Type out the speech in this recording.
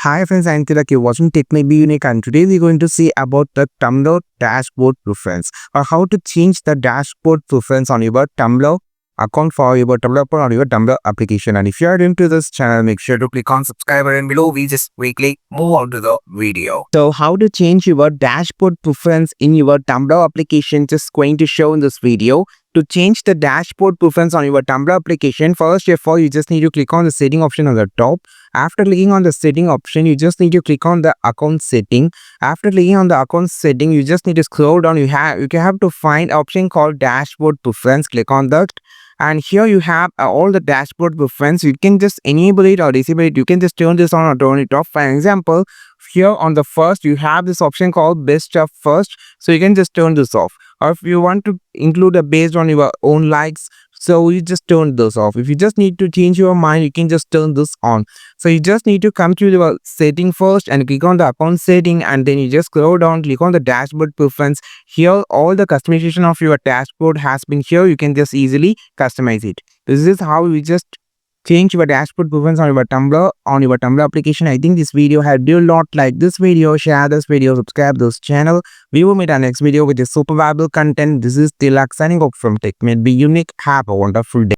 Hi friends, I'm Tilak. You're watching Tech May Be Unique, and today we're going to see about the Tumblr dashboard preference or how to change the dashboard preference on your Tumblr account for your Tumblr account or your Tumblr application. And if you are new to this channel, make sure to click on subscribe and below we just quickly move on to the video. So how to change your dashboard preference in your Tumblr application, just going to show in this video. To change the dashboard preference on your Tumblr application, first of all, you just need to click on the setting option on the top. After clicking on the setting option, you just need to click on the account setting. After clicking on the account setting, you just need to scroll down. You have to find option called dashboard preference. Click on that. And here you have all the dashboard preference. You can just enable it or disable it. You can just turn this on or turn it off. For example, here on the first, you have this option called best of first. So you can just turn this off. Or if you want to include a based on your own likes, so you just turn this off. If you just need to change your mind, you can just turn this on. So you just need to come to your setting first and click on the account setting, and then you just scroll down, click on the dashboard preference. Here all the customization of your dashboard has been here. You can just easily customize it. This is how we just change your dashboard preference on your Tumblr application. I think this video helped you a lot. Like this video, share this video, subscribe this channel. We will meet our next video with a super valuable content. This is Tilak signing off from Tech May Be Unique. Have a wonderful day.